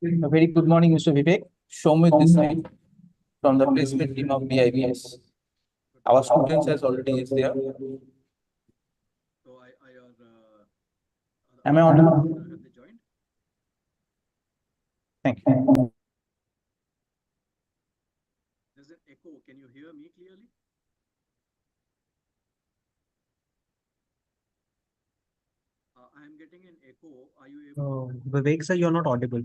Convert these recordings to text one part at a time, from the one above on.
A very good morning, Mr. Vivek. Shomit this side from the placement team of BIBS. Our students has already is there. So Am I audible? have they joined? Thank you. There's an echo. Can you hear me clearly? I am getting an echo. Are you able? Vivek sir, you're not audible.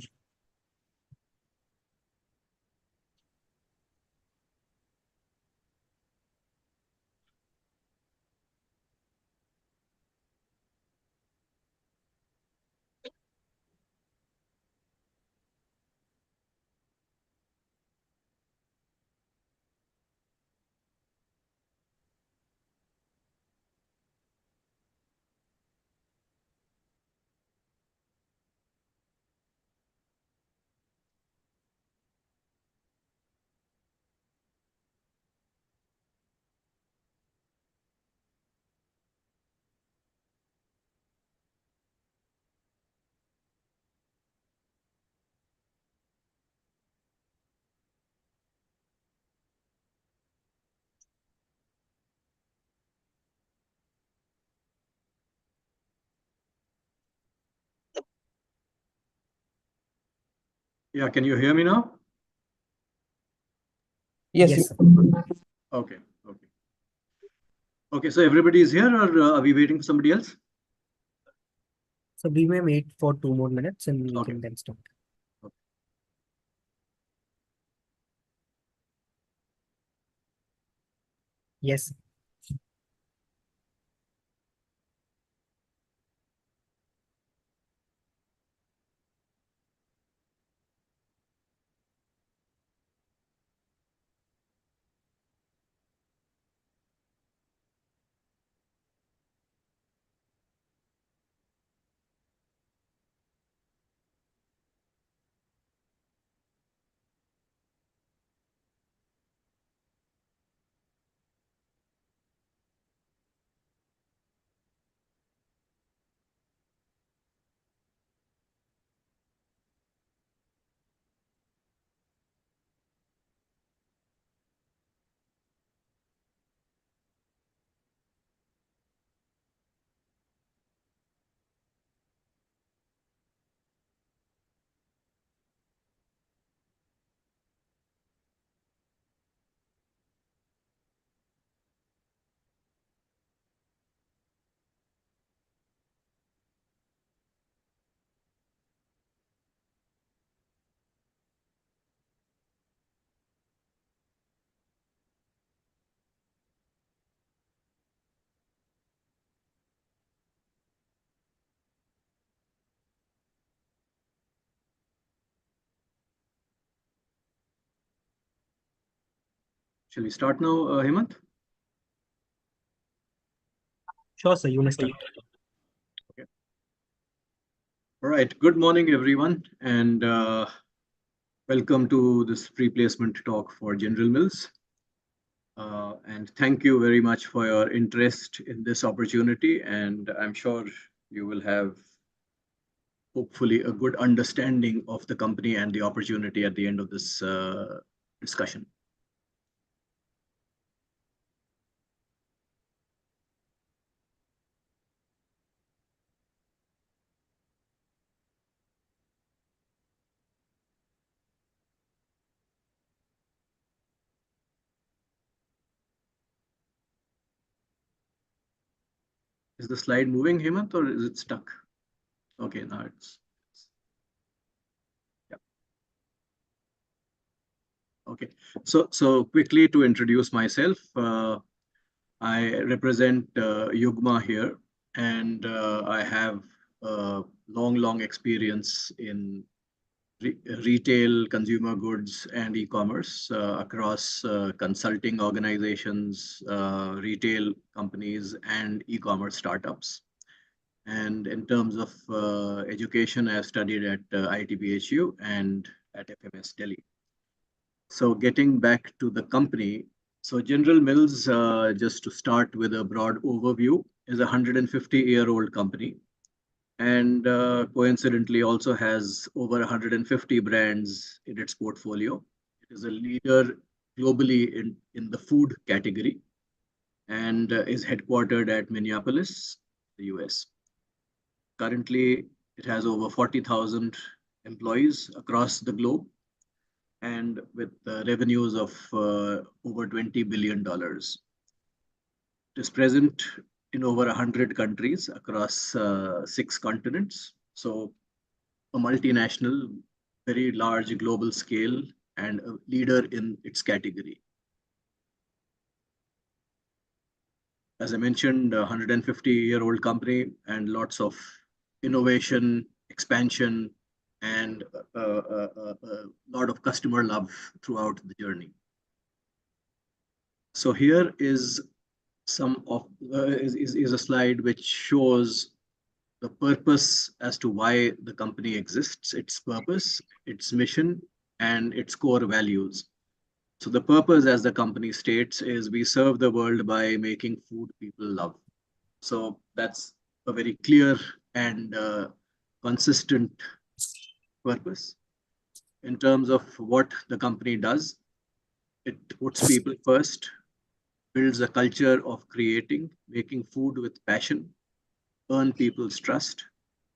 Yeah, can you hear me now? Yes, Yes, sir. Okay, okay. Okay, so everybody is here, or are we waiting for somebody else? So we may wait for 2 more minutes and we Okay. can then start. Okay. Yes. Shall we start now, Hemant? Sure, sir. You may start. All right. Good morning, everyone, and welcome to this pre-placement talk for General Mills. And thank you very much for your interest in this opportunity. And I'm sure you will have hopefully a good understanding of the company and the opportunity at the end of this discussion. Is the slide moving, Hemant, or is it stuck? Okay, now it's. Yeah. Okay, so quickly to introduce myself, I represent Yugma here, and I have long experience in retail, consumer goods, and e-commerce across consulting organizations, retail companies, and e-commerce startups. And in terms of education, I have studied at ITBHU and at FMS Delhi. So getting back to the company, so General Mills, just to start with a broad overview, is a 150-year-old company, and coincidentally also has over 150 brands in its portfolio. It is a leader globally in the food category and is headquartered at Minneapolis, the US. Currently, it has over 40,000 employees across the globe and with revenues of over $20 billion. It is present in over 100 countries across 6 continents. So a multinational, very large global scale, and a leader in its category. As I mentioned, a 150-year-old company and lots of innovation, expansion, and a lot of customer love throughout the journey. So here is some of is a slide which shows the purpose as to why the company exists, its purpose, its mission, and its core values. So the purpose, as the company states, is we serve the world by making food people love. So that's a very clear and consistent purpose. In terms of what the company does, it puts people first, builds a culture of creating, making food with passion, earn people's trust,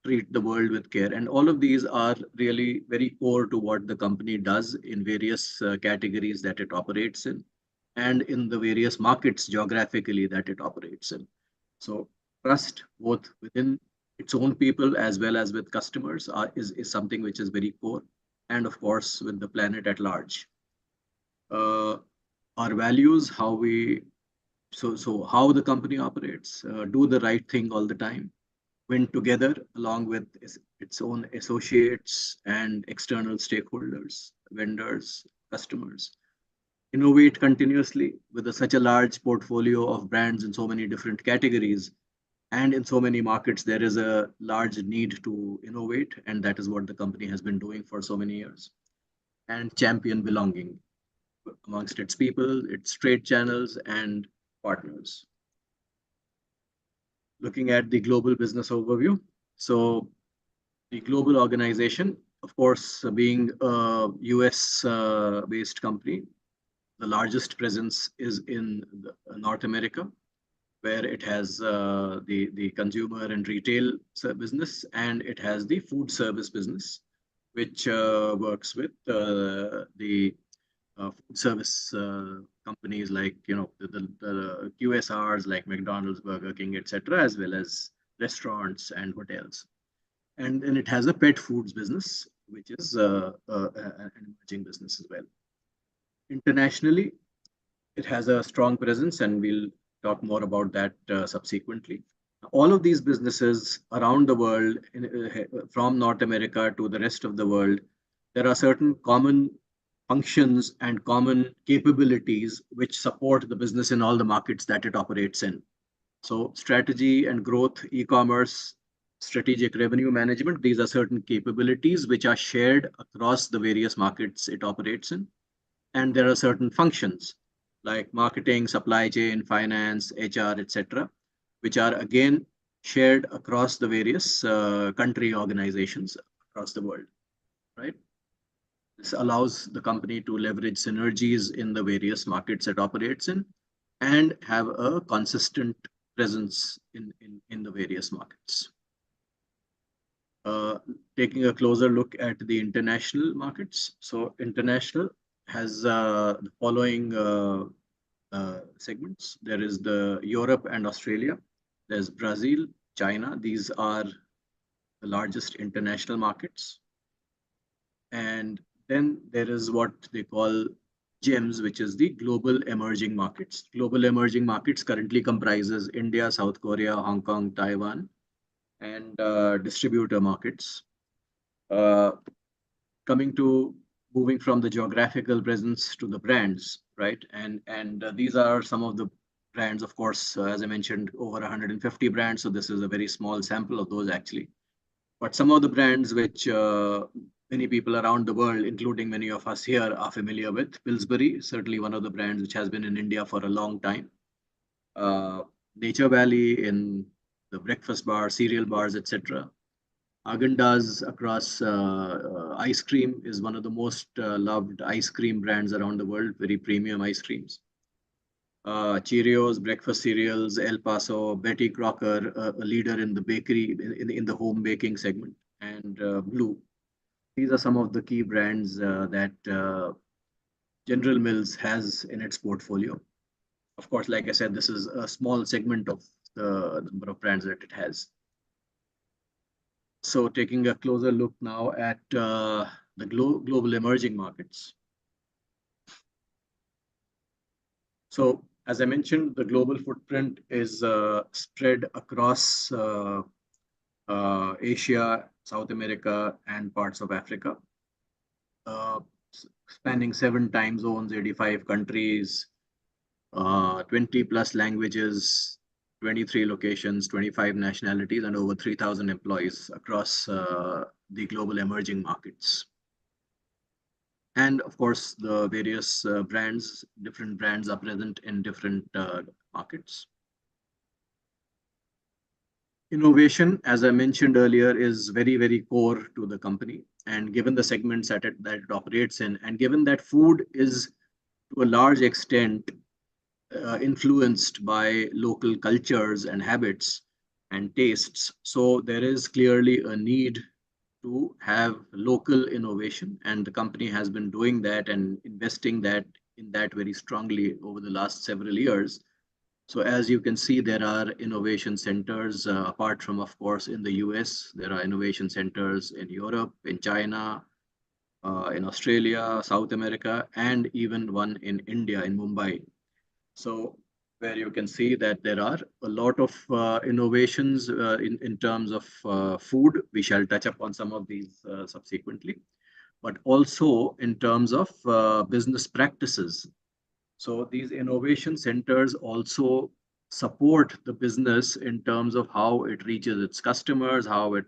treat the world with care. And all of these are really very core to what the company does in various categories that it operates in and in the various markets geographically that it operates in. So trust both within its own people as well as with customers is something which is very core, and of course with the planet at large. Our values, how we how the company operates, do the right thing all the time, win together along with its own associates and external stakeholders, vendors, customers, innovate continuously with such a large portfolio of brands in so many different categories. And in so many markets, there is a large need to innovate, and that is what the company has been doing for so many years. And champion belonging amongst its people, its trade channels, and partners. Looking at the global business overview. So the global organization, of course, being a US based company, the largest presence is in North America, where it has the consumer and retail business, and it has the food service business, which works with the food service companies like the QSRs like McDonald's, Burger King, etc., as well as restaurants and hotels. And then it has a pet foods business, which is an emerging business as well. Internationally, it has a strong presence, and we'll talk more about that subsequently. All of these businesses around the world, from North America to the rest of the world, there are certain common functions and common capabilities which support the business in all the markets that it operates in. So strategy and growth, e-commerce, strategic revenue management, these are certain capabilities which are shared across the various markets it operates in. And there are certain functions like marketing, supply chain, finance, HR, etc., which are again shared across the various country organizations across the world, right? This allows the company to leverage synergies in the various markets it operates in and have a consistent presence in the various markets. Taking a closer look at the international markets. So international has the following segments. There is the Europe and Australia. there's Brazil, China. These are the largest international markets. And then there is what they call GEMS, which is the global emerging markets. Global emerging markets currently comprises India, South Korea, Hong Kong, Taiwan, and distributor markets. Coming to moving from the geographical presence to the brands, right? And these are some of the brands, of course, as I mentioned, over 150 brands. So this is a very small sample of those actually. But some of the brands which many people around the world, including many of us here, are familiar with. Pillsbury, certainly one of the brands which has been in India for a long time. Nature Valley in the breakfast bar, cereal bars, etc. Haagen-Dazs across ice cream is one of the most loved ice cream brands around the world, very premium ice creams. Cheerios, breakfast cereals, El Paso, Betty Crocker, a leader in the bakery, in the home baking segment, and Blue. These are some of the key brands that General Mills has in its portfolio. Of course, like I said, this is a small segment of the number of brands that it has. So taking a closer look now at the global emerging markets. So as I mentioned, the global footprint is spread across Asia, South America, and parts of Africa, spanning 7 time zones, 85 countries, 20 plus languages, 23 locations, 25 nationalities, and over 3,000 employees across the global emerging markets. And of course, the various brands, different brands are present in different markets. Innovation, as I mentioned earlier, is very, very core to the company. And given the segments that it operates in, and given that food is to a large extent influenced by local cultures and habits and tastes, so there is clearly a need to have local innovation, and the company has been doing that and investing in that very strongly over the last several years. So as you can see, there are innovation centers, apart from, of course, in the US, there are innovation centers in Europe, in China, in Australia, South America, and even one in India, in Mumbai. So where you can see that there are a lot of innovations in terms of food. We shall touch upon some of these subsequently, but also in terms of business practices. So these innovation centers also support the business in terms of how it reaches its customers, how it,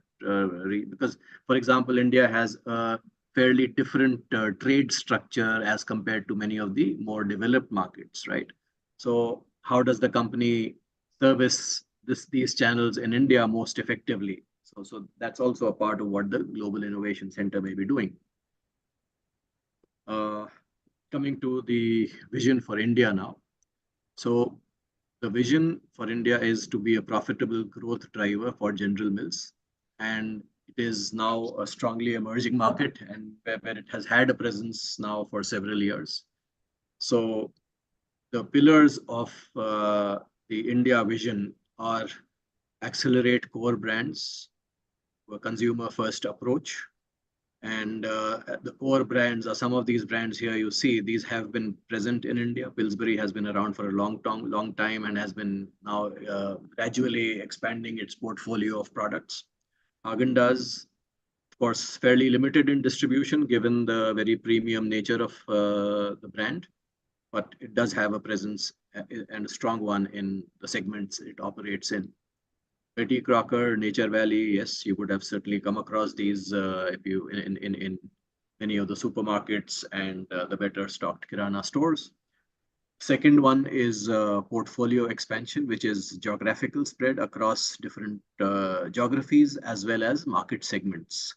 because, for example, India has a fairly different trade structure as compared to many of the more developed markets, right? So how does the company service these channels in India most effectively? So that's also a part of what the Global Innovation Center may be doing. Coming to the vision for India now. So the vision for India is to be a profitable growth driver for General Mills. And it is now a strongly emerging market, and where it has had a presence now for several years. So the pillars of the India vision are accelerate core brands, a consumer first approach. And the core brands are some of these brands here you see. These have been present in India. Pillsbury has been around for a long time and has been now gradually expanding its portfolio of products. Haagen-Dazs, of course, fairly limited in distribution given the very premium nature of the brand, but it does have a presence and a strong one in the segments it operates in. Betty Crocker, Nature Valley, yes, you would have certainly come across these if you in many of the supermarkets and the better stocked Kirana stores. Second one is portfolio expansion, which is geographical spread across different geographies as well as market segments.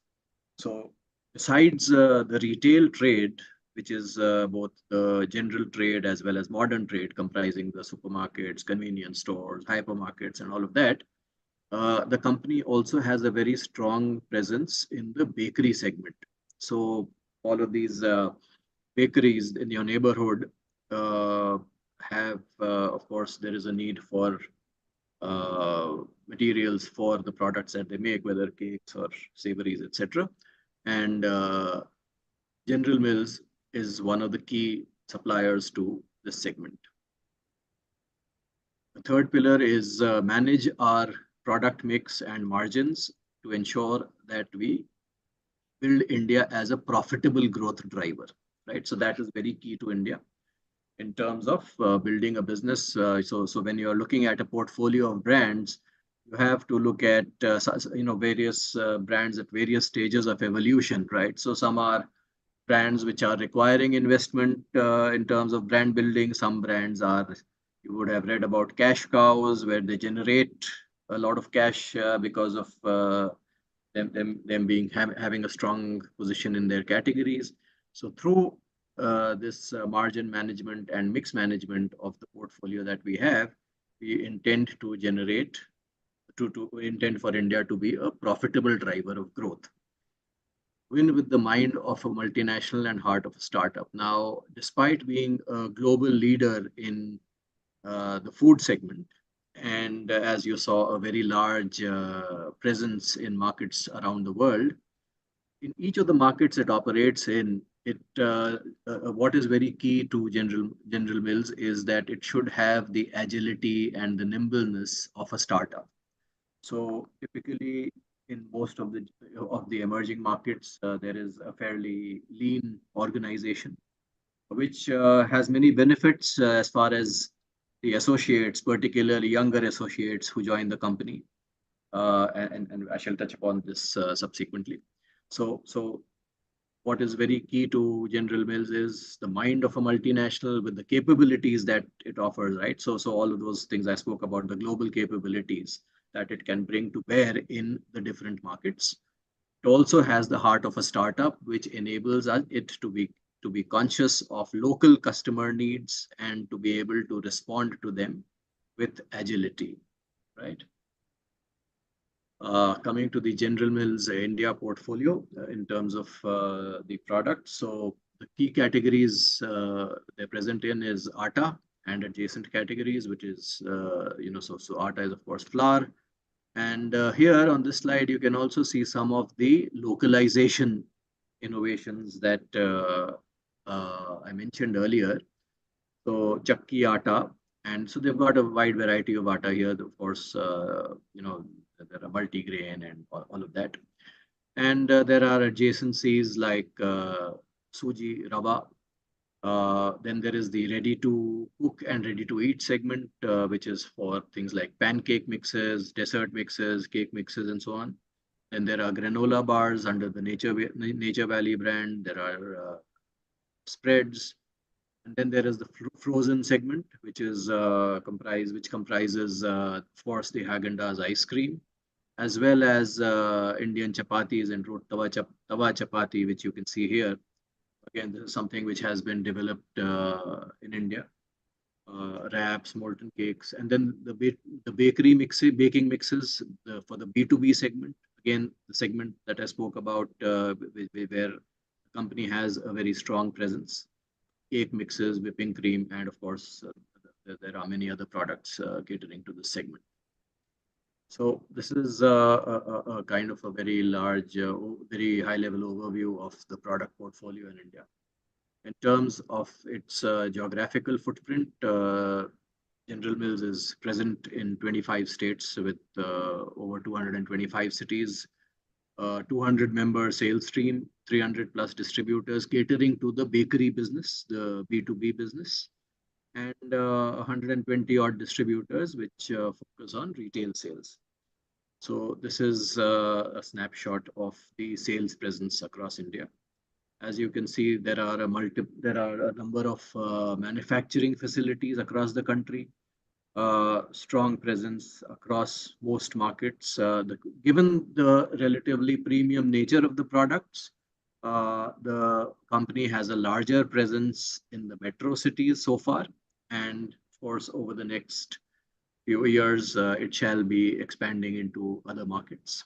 So besides the retail trade, which is both the general trade as well as modern trade, comprising the supermarkets, convenience stores, hypermarkets, and all of that, the company also has a very strong presence in the bakery segment. So all of these bakeries in your neighborhood have, of course, there is a need for materials for the products that they make, whether cakes or savories, etc. And General Mills is one of the key suppliers to this segment. The third pillar is manage our product mix and margins to ensure that we build India as a profitable growth driver, right? So that is very key to India in terms of building a business. So when you are looking at a portfolio of brands, you have to look at various brands at various stages of evolution, right? So some are brands which are requiring investment in terms of brand building. Some brands are, you would have read about cash cows, where they generate a lot of cash because of them being having a strong position in their categories. So through this margin management and mix management of the portfolio that we have, we intend to generate to intend for India to be a profitable driver of growth. Win with the mind of a multinational and heart of a startup. Now, despite being a global leader in the food segment, and as you saw, a very large presence in markets around the world, in each of the markets it operates in, what is very key to General Mills is that it should have the agility and the nimbleness of a startup. So typically, in most of the emerging markets, there is a fairly lean organization, which has many benefits as far as the associates, particularly younger associates who join the company. And I shall touch upon this subsequently. So what is very key to General Mills is the mind of a multinational with the capabilities that it offers, right? So all of those things I spoke about, the global capabilities that it can bring to bear in the different markets. It also has the heart of a startup, which enables it to be conscious of local customer needs and to be able to respond to them with agility, right? Coming to the General Mills India portfolio in terms of the products. So the key categories they're present in is atta and adjacent categories, which is, so atta is of course flour. And here on this slide, you can also see some of the localization innovations that I mentioned earlier. So chakki atta, and so they've got a wide variety of atta here. Of course, there are multi-grain and all of that. And there are adjacencies like suji, rava. Then there is the ready to cook and ready to eat segment, which is for things like pancake mixes, dessert mixes, cake mixes, and so on. And there are granola bars under the Nature Valley brand. There are spreads. And then there is the frozen segment, which is comprises, of course, the Häagen-Dazs ice cream, as well as Indian chapatis and tawa chapati, which you can see here. Again, this is something which has been developed in India. Wraps, molten cakes, and then the baking mixes for the B2B segment. Again, the segment that I spoke about, where the company has a very strong presence. Cake mixes, whipping cream, and of course, there are many other products catering to this segment. So this is a kind of a very large, very high-level overview of the product portfolio in India. In terms of its geographical footprint, General Mills is present in 25 states with over 225 cities, 200-member sales team, 300 plus distributors catering to the bakery business, the B2B business, and 120 odd distributors which focus on retail sales. So this is a snapshot of the sales presence across India. As you can see, there are a number of manufacturing facilities across the country. Strong presence across most markets. Given the relatively premium nature of the products, the company has a larger presence in the metro cities so far. And of course, over the next few years, it shall be expanding into other markets.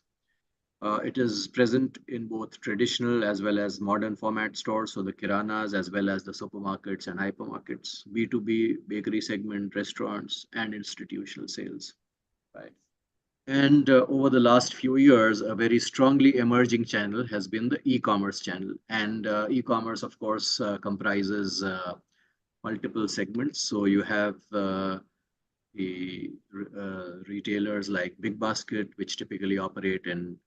It is present in both traditional as well as modern format stores, so the kiranas as well as the supermarkets and hypermarkets, B2B, bakery segment, restaurants, and institutional sales. right? And over the last few years, a very strongly emerging channel has been the e-commerce channel. And e-commerce, of course, comprises multiple segments. So you have the retailers like Big Basket, which typically operate in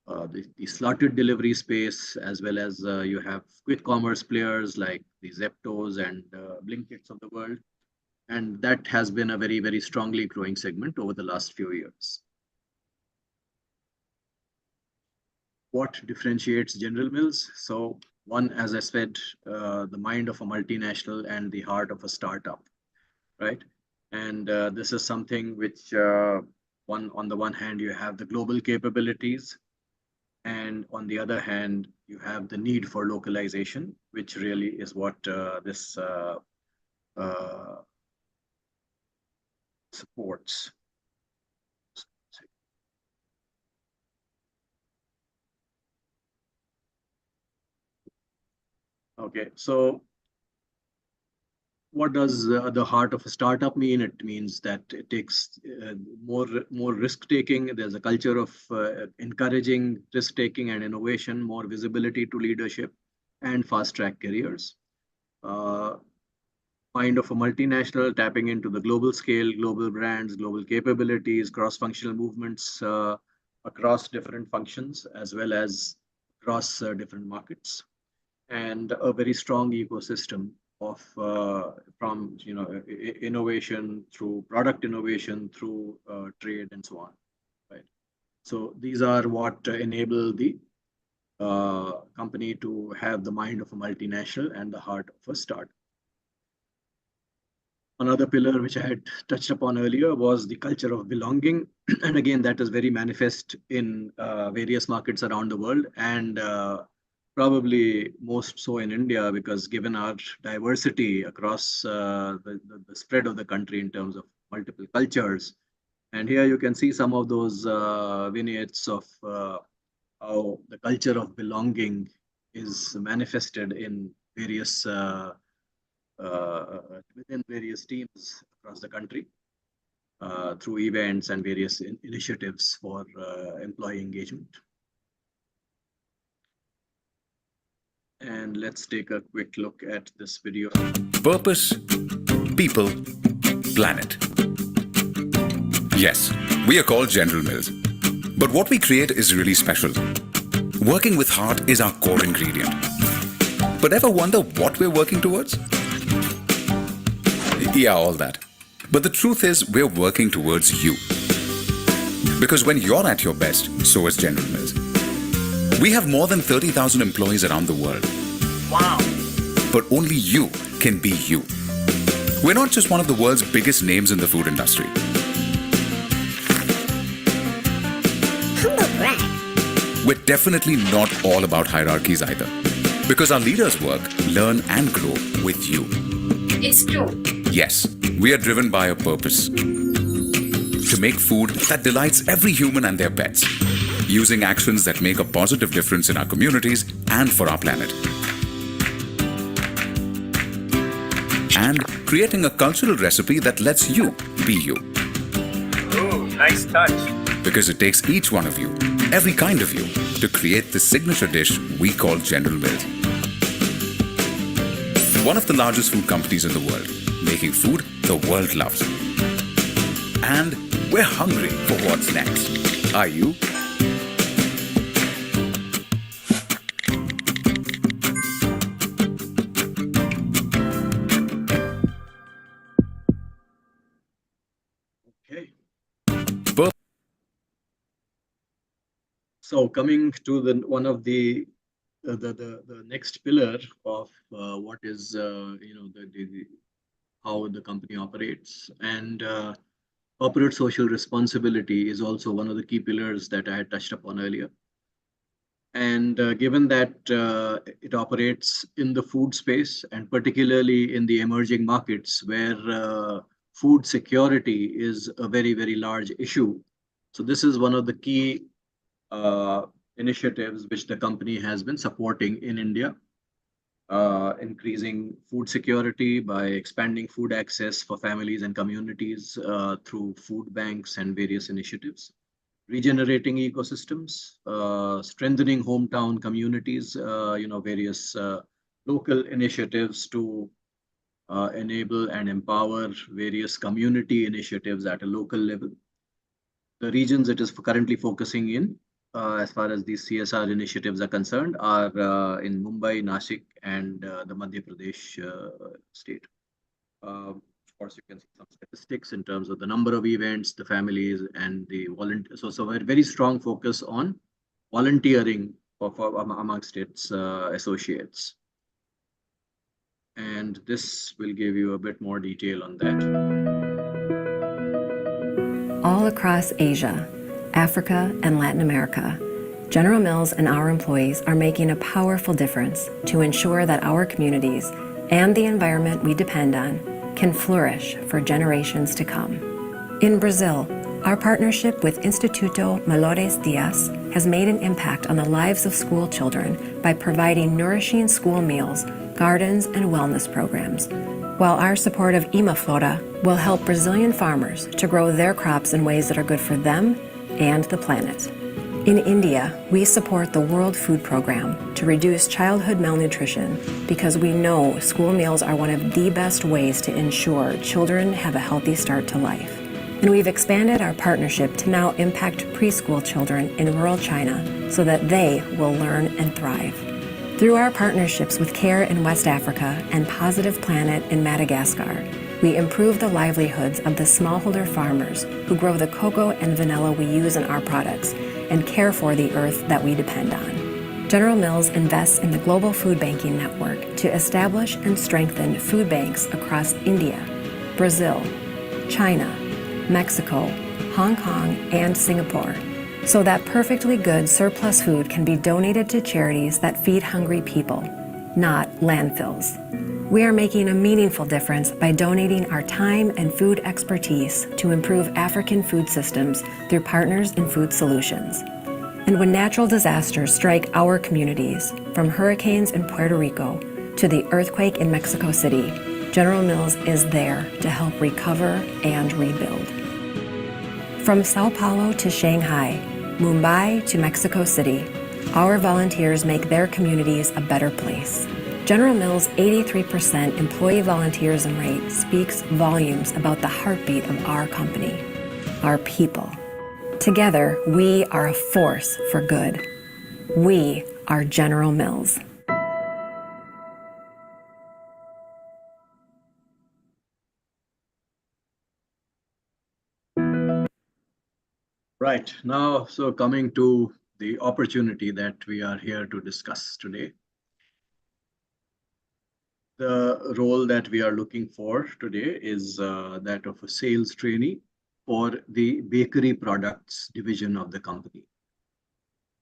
the slotted delivery space, as well as you have quick commerce players like the Zeptos and Blinkits of the world. And that has been a very, very strongly growing segment over the last few years. What differentiates General Mills? So one, as I said, the mind of a multinational and the heart of a startup, right? And this is something which on the one hand, you have the global capabilities, and on the other hand, you have the need for localization, which really is what this supports. Okay, so what does the heart of a startup mean? It means that it takes more risk taking. There's a culture of encouraging risk taking and innovation, more visibility to leadership, and fast track careers. Mind of a multinational, tapping into the global scale, global brands, global capabilities, cross functional movements across different functions, as well as across different markets, and a very strong ecosystem of from innovation through product innovation through trade and so on, right? So these are what enable the company to have the mind of a multinational and the heart of a startup. Another pillar which I had touched upon earlier was the culture of belonging, and again that is very manifest in various markets around the world, and probably most so in India, because given our diversity across the spread of the country in terms of multiple cultures. And here you can see some of those vignettes of how the culture of belonging is manifested in various within various teams across the country through events and various initiatives for employee engagement. And let's take a quick look at this video. Purpose, people, planet. Yes, we are called General Mills. But what we create is really special. Working with heart is our core ingredient. But ever wonder what we're working towards? Yeah, all that. But the truth is, we're working towards you. Because when you're at your best, so is General Mills. We have more than 30,000 employees around the world. Wow. But only you can be you. We're not just one of the world's biggest names in the food industry. Humble brag. We're definitely not all about hierarchies either. Because our leaders work, learn and grow with you. It's true. Yes, we are driven by a purpose. To make food that delights every human and their pets. Using actions that make a positive difference in our communities and for our planet. And creating a cultural recipe that lets you be you. Oh, nice touch. Because it takes each one of you, every kind of you, to create the signature dish we call General Mills. One of the largest food companies in the world, making food the world loves. And we're hungry for what's next. Are you? Okay. So coming to the one of the next pillar of what is how the company operates, and corporate social responsibility is also one of the key pillars that I had touched upon earlier. And given that it operates in the food space, and particularly in the emerging markets where food security is a very, very large issue. So this is one of the key initiatives which the company has been supporting in India. increasing food security by expanding food access for families and communities through food banks and various initiatives, regenerating ecosystems, strengthening hometown communities, various local initiatives to enable and empower various community initiatives at a local level. The regions it is currently focusing in, as far as these CSR initiatives are concerned, are in Mumbai, Nashik, and the Madhya Pradesh state. Of course, you can see some statistics in terms of the number of events, the families, and the volunteers. So a very strong focus on volunteering amongst its associates. And this will give you a bit more detail on that. All across Asia, Africa, and Latin America, General Mills and our employees are making a powerful difference to ensure that our communities and the environment we depend on can flourish for generations to come. In Brazil, our partnership with Instituto Melhores Dias has made an impact on the lives of school children by providing nourishing school meals, gardens, and wellness programs, while our support of Imaflora will help Brazilian farmers to grow their crops in ways that are good for them and the planet. In India, we support the World Food Programme to reduce childhood malnutrition because we know school meals are one of the best ways to ensure children have a healthy start to life. And we've expanded our partnership to now impact preschool children in rural China so that they will learn and thrive. Through our partnerships with CARE in West Africa and Positive Planet in Madagascar, we improve the livelihoods of the smallholder farmers who grow the cocoa and vanilla we use in our products and care for the earth that we depend on. General Mills invests in the Global Food Banking Network to establish and strengthen food banks across India, Brazil, China, Mexico, Hong Kong, and Singapore, so that perfectly good surplus food can be donated to charities that feed hungry people, not landfills. We are making a meaningful difference by donating our time and food expertise to improve African food systems through Partners in Food Solutions. And when natural disasters strike our communities, from hurricanes in Puerto Rico to the earthquake in Mexico City, General Mills is there to help recover and rebuild. From Sao Paulo to Shanghai, Mumbai to Mexico City, our volunteers make their communities a better place. General Mills' 83% employee volunteerism rate speaks volumes about the heartbeat of our company, our people. Together, we are a force for good. We are General Mills. Right now, so coming to the opportunity that we are here to discuss today. The role that we are looking for today is that of a sales trainee for the bakery products division of the company.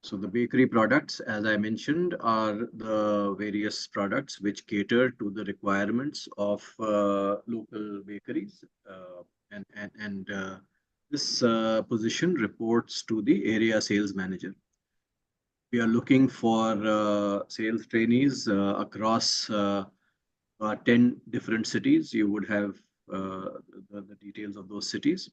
So the bakery products, as I mentioned, are the various products which cater to the requirements of local bakeries. This position reports to the area sales manager. We are looking for sales trainees across 10 different cities. You would have the details of those cities.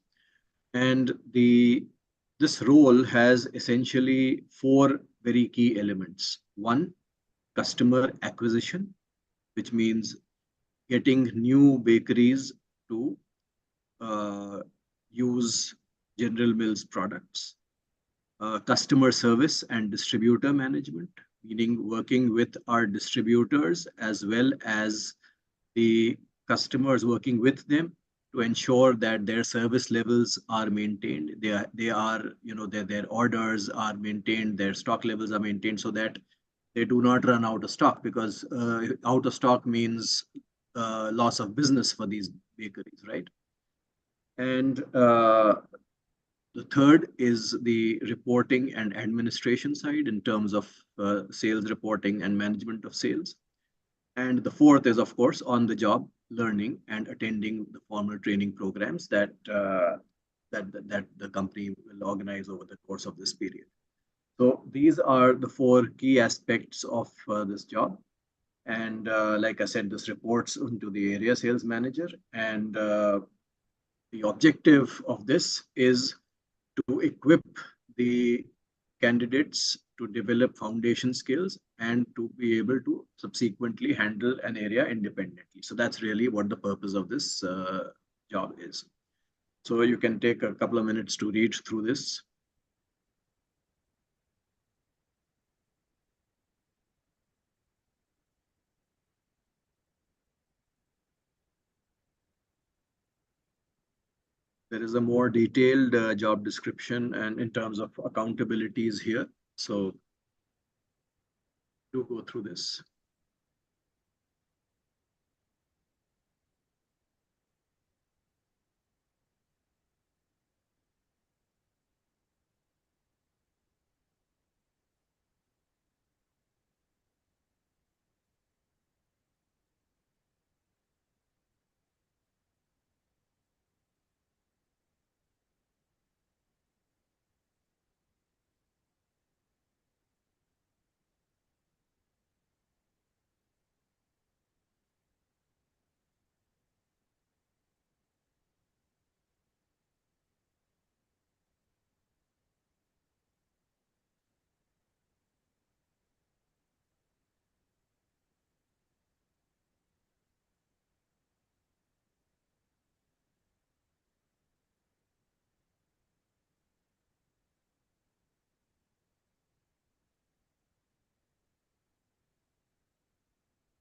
And this role has essentially 4 very key elements. 1, customer acquisition, which means getting new bakeries to use General Mills products. Customer service and distributor management, meaning working with our distributors as well as the customers, working with them to ensure that their service levels are maintained. Their orders are maintained, their stock levels are maintained so that they do not run out of stock, because out of stock means loss of business for these bakeries, right? And the third is the reporting and administration side in terms of sales reporting and management of sales. And the fourth is, of course, on the job learning and attending the formal training programs that the company will organize over the course of this period. So these are the 4 key aspects of this job. And like I said, this reports into the area sales manager. And the objective of this is to equip the candidates to develop foundation skills and to be able to subsequently handle an area independently. So that's really what the purpose of this job is. So you can take a couple of minutes to read through this. There is a more detailed job description and in terms of accountabilities here. So do go through this.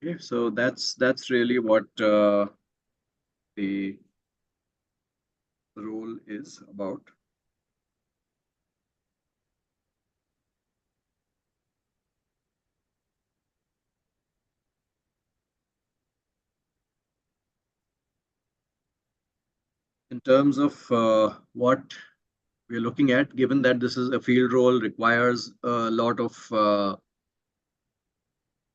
Okay, so that's really what the role is about. In terms of what we're looking at, given that this is a field role, requires a lot of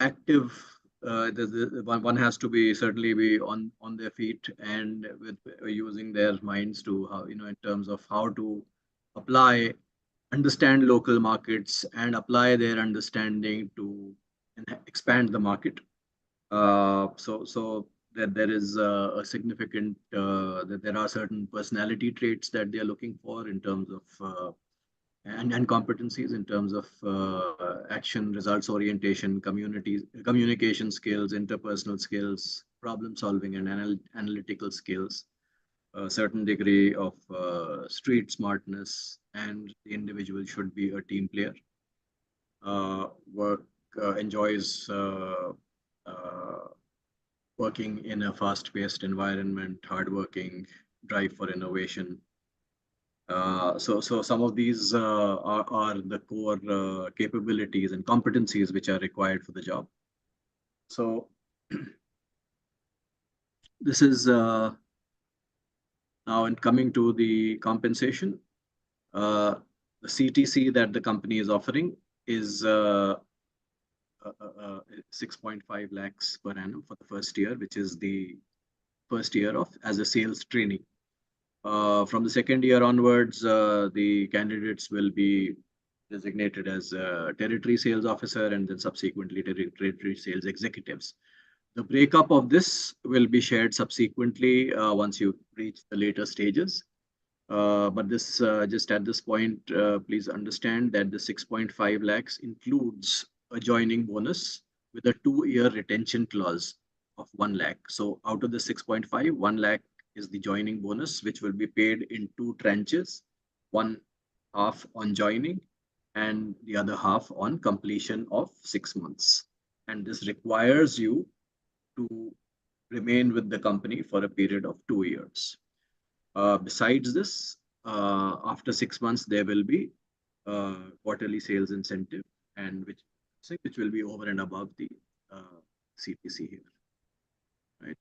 active. One has to be certainly be on their feet and with using their minds to how, in terms of how to apply, understand local markets and apply their understanding to expand the market. So that there is a significant that there are certain personality traits that they are looking for in terms of and competencies in terms of action, results orientation, communication skills, interpersonal skills, problem solving and analytical skills, a certain degree of street smartness, and the individual should be a team player. Enjoys working in a fast-paced environment, hardworking, drive for innovation. So some of these are the core capabilities and competencies which are required for the job. So this is now in coming to the compensation. The CTC that the company is offering is 6.5 lakhs per annum for the first year, which is the first year of as a sales trainee. From the second year onwards, the candidates will be designated as territory sales officer and then subsequently territory sales executives. The breakup of this will be shared subsequently once you reach the later stages. But this just at this point, please understand that the 6.5 lakhs includes a joining bonus with a 2-year retention clause of 1 lakh. So out of the 6.5, 1 lakh is the joining bonus, which will be paid in 2 tranches, one half on joining and the other half on completion of 6 months. And this requires you to remain with the company for a period of 2 years. Besides this, after 6 months, there will be quarterly sales incentive, and which will be over and above the CTC here, right?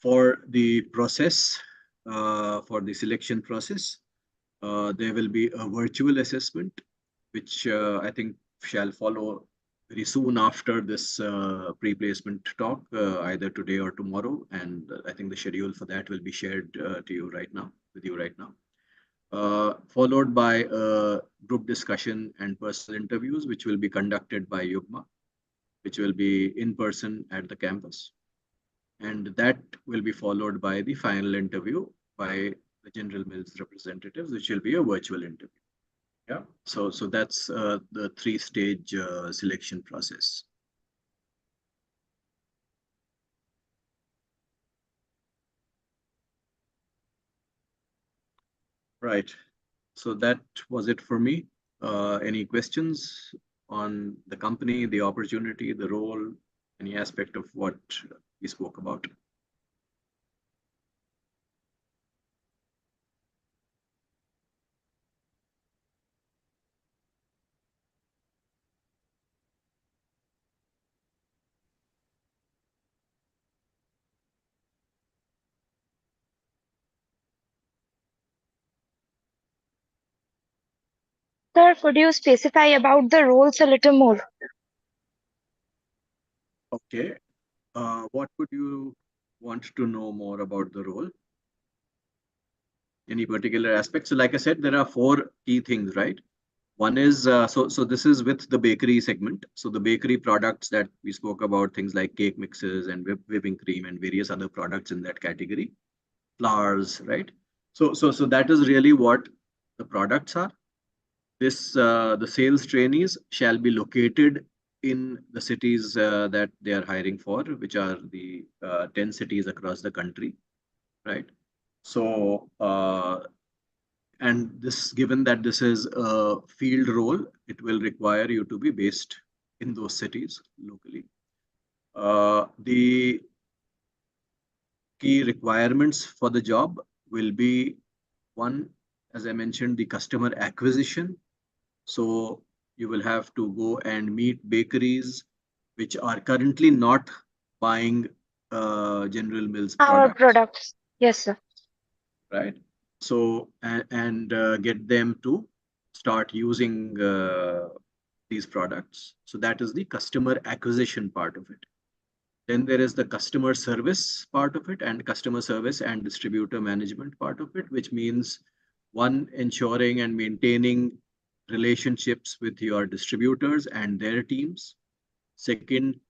For the process, for the selection process, there will be a virtual assessment, which I think shall follow very soon after this pre-placement talk, either today or tomorrow. And I think the schedule for that will be shared to you right now, with you right now. followed by a group discussion and personal interviews, which will be conducted by Yugma, which will be in person at the campus. And that will be followed by the final interview by the General Mills representatives, which will be a virtual interview. Yeah. So that's the three-stage selection process. Right. So that was it for me. Any questions on the company, the opportunity, the role, any aspect of what we spoke about? Sir, could you specify about the roles a little more? Okay. What would you want to know more about the role? Any particular aspect? So like I said, there are four key things, right? One is, so this is with the bakery segment. So the bakery products that we spoke about, things like cake mixes and whipping cream and various other products in that category, flours, right? So that is really what the products are. The sales trainees shall be located in the cities that they are hiring for, which are the 10 cities across the country, right? So, and this, given that this is a field role, it will require you to be based in those cities locally. The key requirements for the job will be one, as I mentioned, the customer acquisition. So you will have to go and meet bakeries which are currently not buying General Mills Our products, products. Yes, sir. right? So and get them to start using these products. So that is the customer acquisition part of it. Then there is the customer service part of it, and customer service and distributor management part of it, which means one, ensuring and maintaining relationships with your distributors and their teams. Second,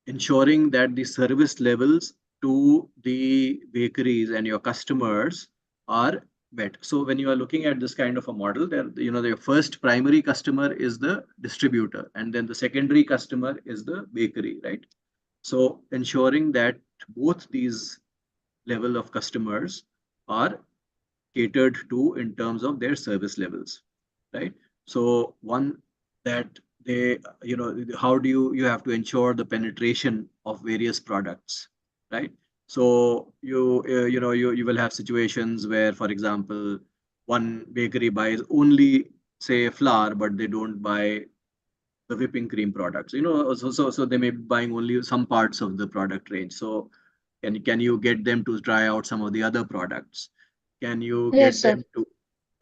ensuring that the service levels to the bakeries and your customers are met. So when you are looking at this kind of a model, there, the first primary customer is the distributor, and then the secondary customer is the bakery, right? So ensuring that both these level of customers are catered to in terms of their service levels, right? So one, that they, how do you have to ensure the penetration of various products, right? So you will have situations where, for example, one bakery buys only, say, flour, but they don't buy the whipping cream products. So they may be buying only some parts of the product range. So can you get them to try out some of the other products? Can you Yes, get sir. them to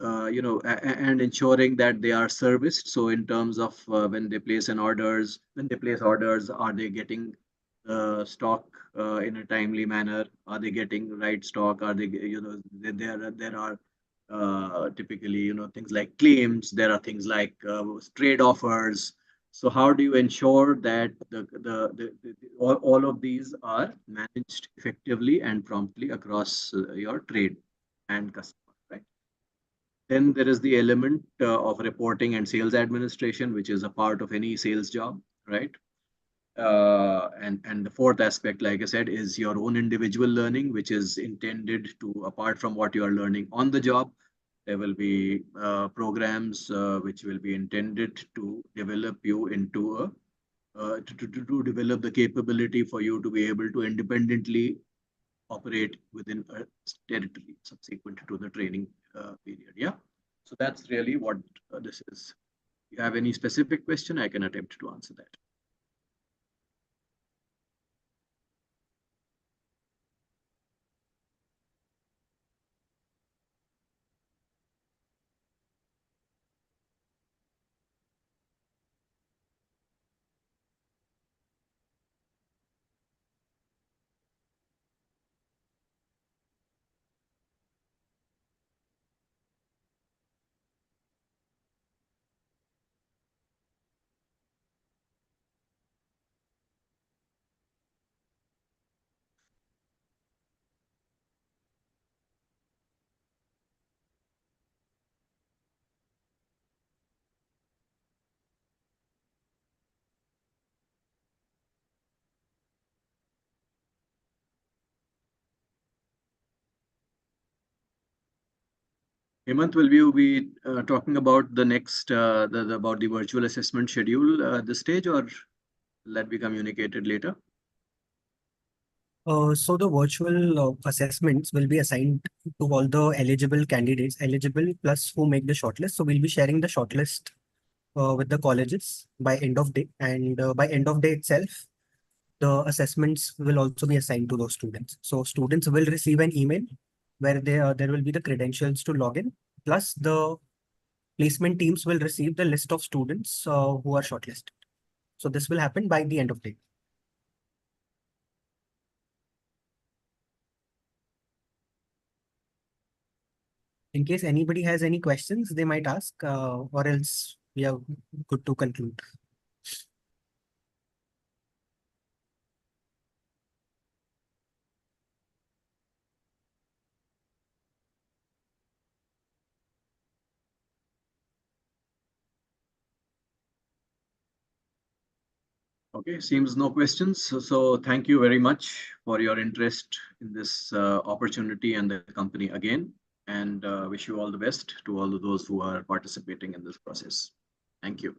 and ensuring that they are serviced? So in terms of when they place orders, are they getting stock in a timely manner? Are they getting right stock? Are they, there are typically, things like claims. There are things like trade offers. So how do you ensure that all of these are managed effectively and promptly across your trade and customer, right? Then there is the element of reporting and sales administration, which is a part of any sales job, right? And the fourth aspect, like I said, is your own individual learning, which is intended to, apart from what you are learning on the job, there will be programs which will be intended to develop you into to develop the capability for you to be able to independently operate within a territory subsequent to the training period. Yeah. So that's really what this is. If you have any specific question, I can attempt to answer that. Hemant, will you be talking about the next about the virtual assessment schedule at this stage, or will that be communicated later? So the virtual assessments will be assigned to all the eligible candidates, eligible plus who make the shortlist. So we'll be sharing the shortlist with the colleges by end of day, and by end of day itself, the assessments will also be assigned to those students. So students will receive an email where there will be the credentials to log in, plus the placement teams will receive the list of students who are shortlisted. So this will happen by the end of day. In case anybody has any questions, they might ask, or else we are good to conclude. Okay, seems no questions. So thank you very much for your interest in this opportunity and the company again, and wish you all the best to all of those who are participating in this process. Thank you.